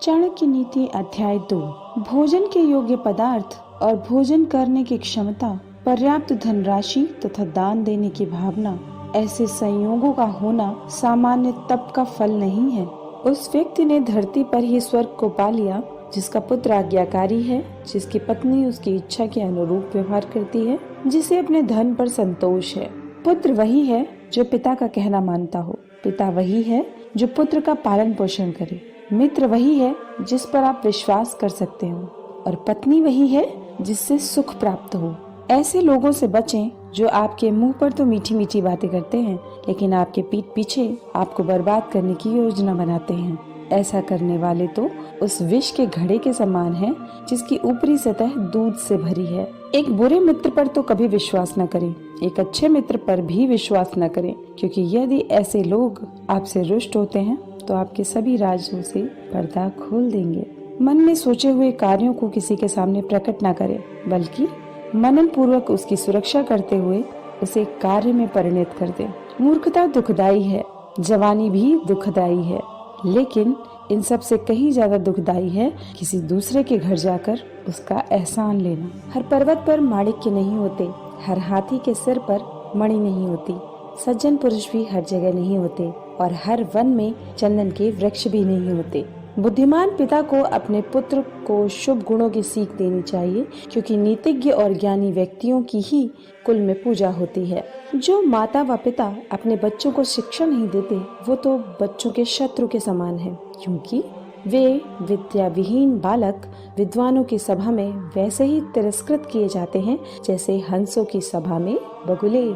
चाणक्य नीति अध्याय 2। भोजन के योग्य पदार्थ और भोजन करने की क्षमता, पर्याप्त धनराशि तथा दान देने की भावना, ऐसे संयोगों का होना सामान्य तप का फल नहीं है। उस व्यक्ति ने धरती पर ही स्वर्ग को पा लिया जिसका पुत्र आज्ञाकारी है, जिसकी पत्नी उसकी इच्छा के अनुरूप व्यवहार करती है, जिसे अपने धन पर संतोष है। पुत्र वही है जो पिता का कहना मानता हो, पिता वही है जो पुत्र का पालन पोषण करे, मित्र वही है जिस पर आप विश्वास कर सकते हो, और पत्नी वही है जिससे सुख प्राप्त हो। ऐसे लोगों से बचें जो आपके मुंह पर तो मीठी मीठी बातें करते हैं, लेकिन आपके पीठ पीछे आपको बर्बाद करने की योजना बनाते हैं। ऐसा करने वाले तो उस विष के घड़े के समान हैं, जिसकी ऊपरी सतह दूध से भरी है। एक बुरे मित्र पर तो कभी विश्वास न करें, एक अच्छे मित्र पर भी विश्वास न करें, क्योंकि यदि ऐसे लोग आपसे रुष्ट होते हैं तो आपके सभी राजों से पर्दा खोल देंगे। मन में सोचे हुए कार्यों को किसी के सामने प्रकट न करें, बल्कि मनन पूर्वक उसकी सुरक्षा करते हुए उसे कार्य में परिणत कर दे। मूर्खता दुखदायी है, जवानी भी दुखदायी है, लेकिन इन सब से कहीं ज्यादा दुखदायी है किसी दूसरे के घर जाकर उसका एहसान लेना। हर पर्वत पर माणिक्य नहीं होते, हर हाथी के सिर पर मणि नहीं होती, सज्जन पुरुष भी हर जगह नहीं होते, और हर वन में चंदन के वृक्ष भी नहीं होते। बुद्धिमान पिता को अपने पुत्र को शुभ गुणों की सीख देनी चाहिए, क्योंकि नीतिज्ञ और ज्ञानी व्यक्तियों की ही कुल में पूजा होती है। जो माता व पिता अपने बच्चों को शिक्षा नहीं देते, वो तो बच्चों के शत्रु के समान है, क्योंकि वे विद्या विहीन बालक विद्वानों की सभा में वैसे ही तिरस्कृत किए जाते हैं जैसे हंसों की सभा में बगुले।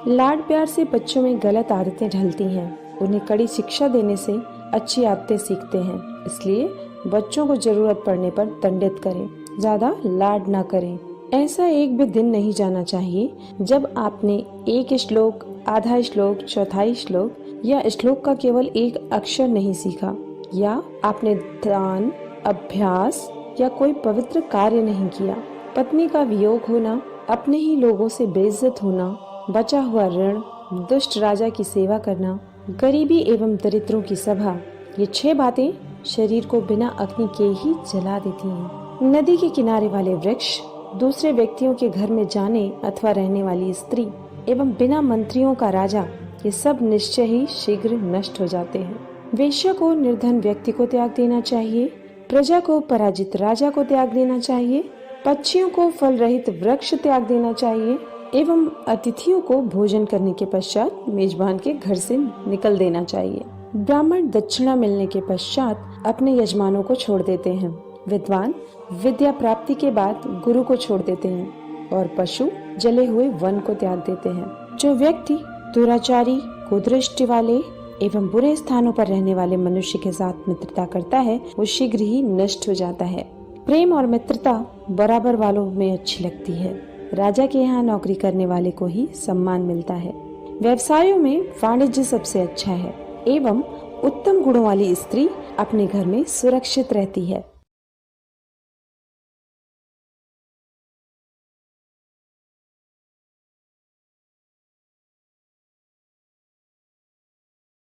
लाड प्यार से बच्चों में गलत आदतें ढलती हैं, उन्हें कड़ी शिक्षा देने से अच्छी आदतें सीखते हैं। इसलिए बच्चों को जरूरत पड़ने पर दंडित करें, ज्यादा लाड ना करें। ऐसा एक भी दिन नहीं जाना चाहिए जब आपने एक श्लोक, आधा श्लोक, चौथाई श्लोक या श्लोक का केवल एक अक्षर नहीं सीखा, या आपने दान, अभ्यास या कोई पवित्र कार्य नहीं किया। पत्नी का वियोग होना, अपने ही लोगों से बेइज्जत होना, बचा हुआ ऋण, दुष्ट राजा की सेवा करना, गरीबी एवं दरिद्रों की सभा, ये 6 बातें शरीर को बिना अग्नि के ही जला देती हैं। नदी के किनारे वाले वृक्ष, दूसरे व्यक्तियों के घर में जाने अथवा रहने वाली स्त्री एवं बिना मंत्रियों का राजा, ये सब निश्चय ही शीघ्र नष्ट हो जाते हैं। वेश्या को निर्धन व्यक्ति को त्याग देना चाहिए, प्रजा को पराजित राजा को त्याग देना चाहिए, पक्षियों को फल रहित वृक्ष त्याग देना चाहिए, एवं अतिथियों को भोजन करने के पश्चात मेजबान के घर से निकल देना चाहिए। ब्राह्मण दक्षिणा मिलने के पश्चात अपने यजमानों को छोड़ देते हैं, विद्वान विद्या प्राप्ति के बाद गुरु को छोड़ देते हैं, और पशु जले हुए वन को त्याग देते हैं। जो व्यक्ति दुराचारी, कुदृष्टि वाले एवं बुरे स्थानों पर रहने वाले मनुष्य के साथ मित्रता करता है, वो शीघ्र ही नष्ट हो जाता है। प्रेम और मित्रता बराबर वालों में अच्छी लगती है। राजा के यहाँ नौकरी करने वाले को ही सम्मान मिलता है। व्यवसायों में वाणिज्य सबसे अच्छा है, एवं उत्तम गुणों वाली स्त्री अपने घर में सुरक्षित रहती है।